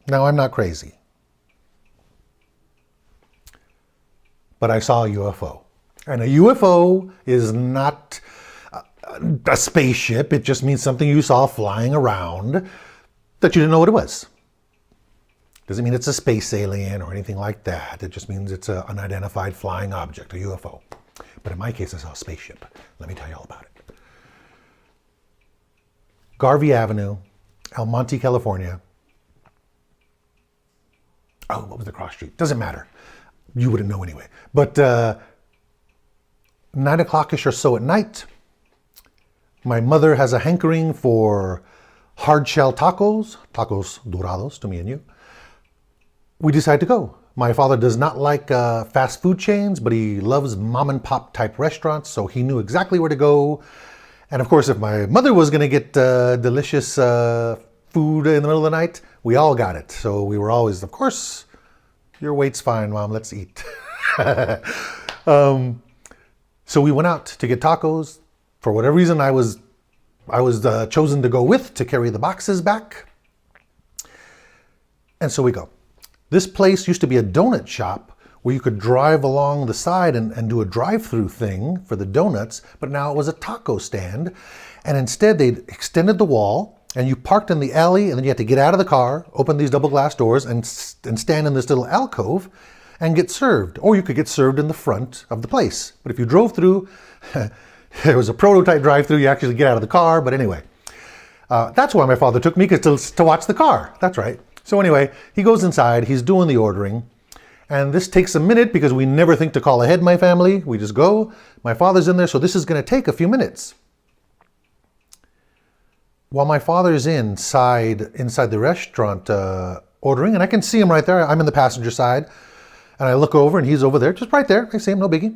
Now, I'm not crazy, but I saw a UFO. And a UFO is not a spaceship. It just means something you saw flying around that you didn't know what it was. Doesn't mean it's a space alien or anything like that. It just means it's an unidentified flying object, a UFO. But in my case, I saw a spaceship. Let me tell you all about it. Garvey Avenue, El Monte, California. Oh, what was the cross street? Doesn't matter. You wouldn't know anyway. But 9 o'clock-ish or so at night, my mother has a hankering for hard-shell tacos dorados to me and you. We decide to go. My father does not like fast food chains, but he loves mom and pop type restaurants, so he knew exactly where to go. And of course, if my mother was going to get delicious food in the middle of the night, we all got it. So we were always, of course, your wait's fine, Mom, let's eat. So we went out to get tacos. For whatever reason, I was chosen to go with to carry the boxes back. And so we go. This place used to be a donut shop where you could drive along the side and do a drive-through thing for the donuts, but now it was a taco stand. And instead, they'd extended the wall, and you parked in the alley, and then you had to get out of the car, open these double glass doors, and stand in this little alcove and get served. Or you could get served in the front of the place. But if you drove through, there was a prototype drive-through, you actually get out of the car, but anyway. That's why my father took me, because to watch the car. That's right. So anyway, he goes inside, he's doing the ordering, and this takes a minute because we never think to call ahead, my family. We just go. My father's in there, so this is going to take a few minutes. While my father's inside the restaurant ordering, and I can see him right there. I'm in the passenger side, and I look over, and he's over there, just right there. I see him, no biggie.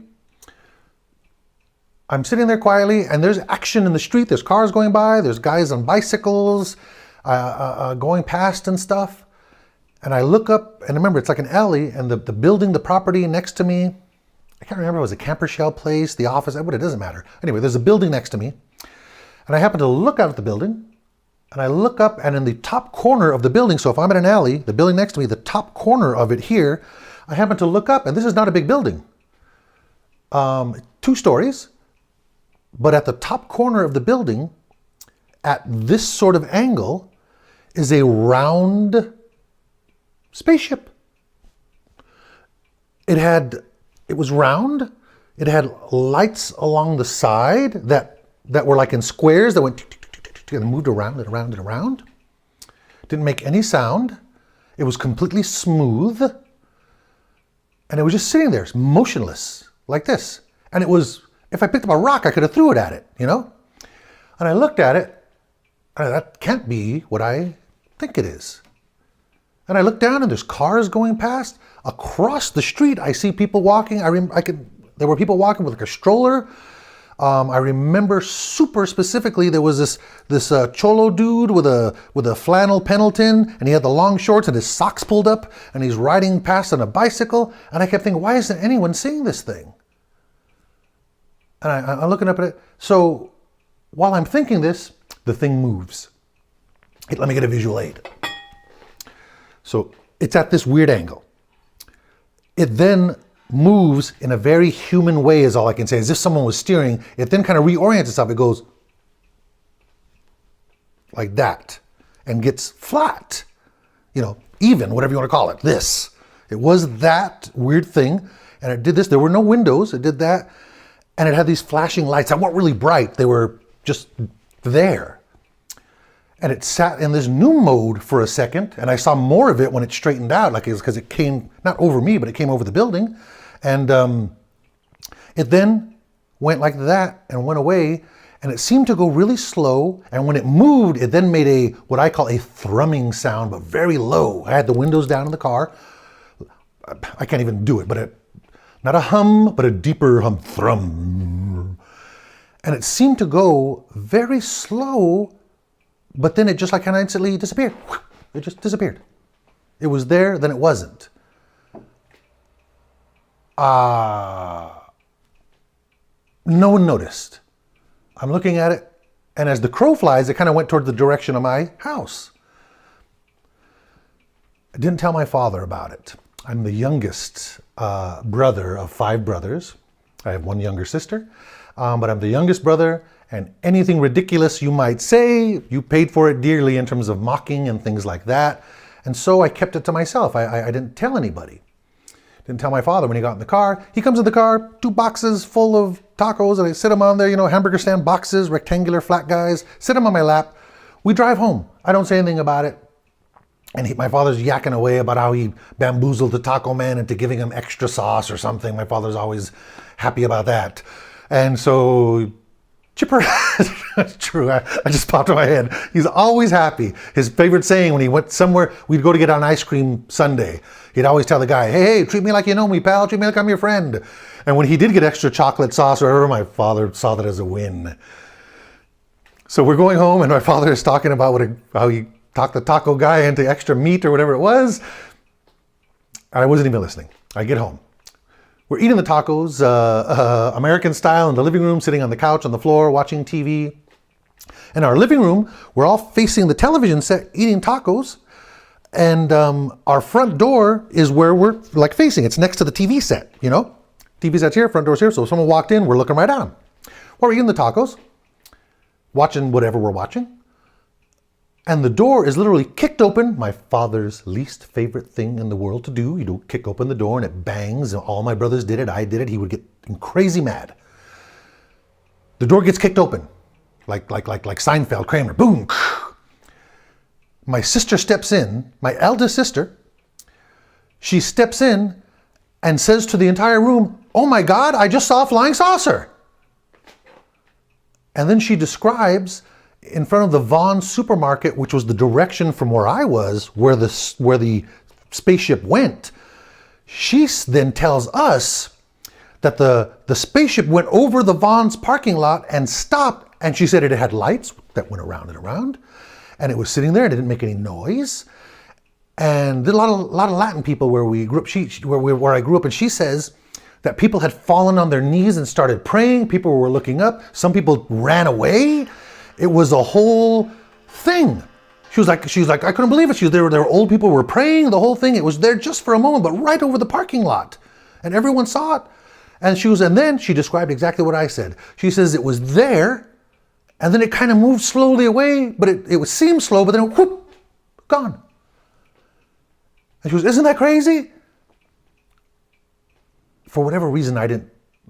I'm sitting there quietly, and there's action in the street. There's cars going by. There's guys on bicycles going past and stuff. And I look up, and remember, it's like an alley, and the building, the property next to me, I can't remember, it was a camper shell place, the office, but it doesn't matter. Anyway, there's a building next to me, and I happen to look out at the building, and I look up, and in the top corner of the building, so if I'm in an alley, the building next to me, the top corner of it here, I happen to look up, and this is not a big building. 2 stories, but at the top corner of the building, at this sort of angle, is a round spaceship. It was round. It had lights along the side that were like in squares that went tick, tick, tick, tick, tick, and moved around and around and around. Didn't make any sound. It was completely smooth. And it was just sitting there, motionless, like this. And it was, if I picked up a rock, I could have threw it at it, you know? And I looked at it, and that can't be what I think it is. And I look down, and there's cars going past. Across the street, I see people walking. There were people walking with like a stroller. I remember super specifically there was this cholo dude with a flannel Pendleton, and he had the long shorts and his socks pulled up, and he's riding past on a bicycle. And I kept thinking, why isn't anyone seeing this thing? And I'm looking up at it. So while I'm thinking this, the thing moves. Let me get a visual aid. So it's at this weird angle. It then moves in a very human way, is all I can say, as if someone was steering. It then kind of reorients itself. It goes like that and gets flat, even, whatever you want to call it, this. It was that weird thing, and it did this. There were no windows. It did that, and it had these flashing lights that weren't really bright. They were just there. And it sat in this new mode for a second, and I saw more of it when it straightened out, like because it came, not over me, but it came over the building. And it then went like that and went away, and it seemed to go really slow. And when it moved, it then made what I call a thrumming sound, but very low. I had the windows down in the car. I can't even do it, but not a hum, but a deeper hum, thrum. And it seemed to go very slow, but then it just like kind of instantly disappeared. It just disappeared. It was there, then it wasn't. No one noticed. I'm looking at it, and as the crow flies, it kind of went toward the direction of my house. I didn't tell my father about it. I'm the youngest brother of 5 brothers. I have one younger sister, but I'm the youngest brother, and anything ridiculous you might say, you paid for it dearly in terms of mocking and things like that. And so I kept it to myself. I didn't tell anybody. Didn't tell my father when he got in the car. He comes in the car, 2 boxes full of tacos, and I sit them on there, hamburger stand boxes, rectangular flat guys, sit them on my lap. We drive home. I don't say anything about it. And my father's yakking away about how he bamboozled the taco man into giving him extra sauce or something. My father's always happy about that. And so, Chipper, that's true, I just popped in my head. He's always happy. His favorite saying when he went somewhere, we'd go to get an ice cream sundae. He'd always tell the guy, hey, treat me like you know me, pal. Treat me like I'm your friend. And when he did get extra chocolate sauce or whatever, my father saw that as a win. So we're going home, and my father is talking about how he talked the taco guy into extra meat or whatever it was. And I wasn't even listening. I get home. We're eating the tacos, American style, in the living room, sitting on the couch, on the floor, watching TV. In our living room, we're all facing the television set, eating tacos. And our front door is where we're facing. It's next to the TV set, TV set's here, front door's here. So if someone walked in, we're looking right at them. While we're eating the tacos, watching whatever we're watching. And the door is literally kicked open, my father's least favorite thing in the world to do. You don't kick open the door and it bangs, and all my brothers did it, I did it. He would get crazy mad. The door gets kicked open, like Seinfeld, Kramer, boom. My sister steps in, my eldest sister. She steps in and says to the entire room, oh my God, I just saw a flying saucer. And then she describes in front of the Vaughn supermarket, which was the direction from where I was, where the spaceship went. She then tells us that the spaceship went over the Vaughn's parking lot and stopped, and she said it had lights that went around and around, and it was sitting there and it didn't make any noise. And there are a lot of Latin people where we grew up. Where I grew up, and she says that people had fallen on their knees and started praying. People were looking up. Some people ran away. It was a whole thing. She was like, I couldn't believe it. There were old people who were praying, the whole thing. It was there just for a moment, but right over the parking lot. And everyone saw it. And then she described exactly what I said. She says it was there, and then it kind of moved slowly away, but it seemed slow, but then whoop, gone. And she goes, isn't that crazy? For whatever reason, a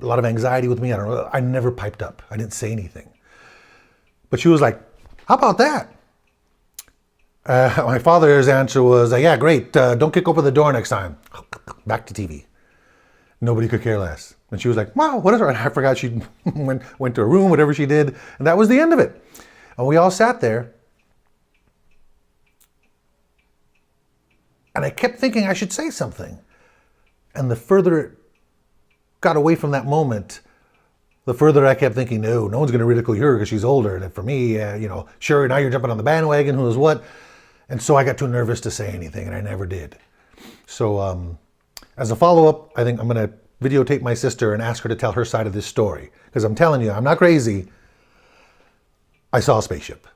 lot of anxiety with me, I don't know, I never piped up. I didn't say anything. But she was like, how about that? My father's answer was, yeah, great. Don't kick open the door next time. Back to TV. Nobody could care less. And she was like, wow, whatever. And I forgot she went to her room, whatever she did. And that was the end of it. And we all sat there. And I kept thinking I should say something. And the further it got away from that moment, the further I kept thinking, no one's going to ridicule her because she's older. And for me, sure, now you're jumping on the bandwagon, who knows what. And so I got too nervous to say anything, and I never did. So as a follow-up, I think I'm going to videotape my sister and ask her to tell her side of this story. Because I'm telling you, I'm not crazy. I saw a spaceship.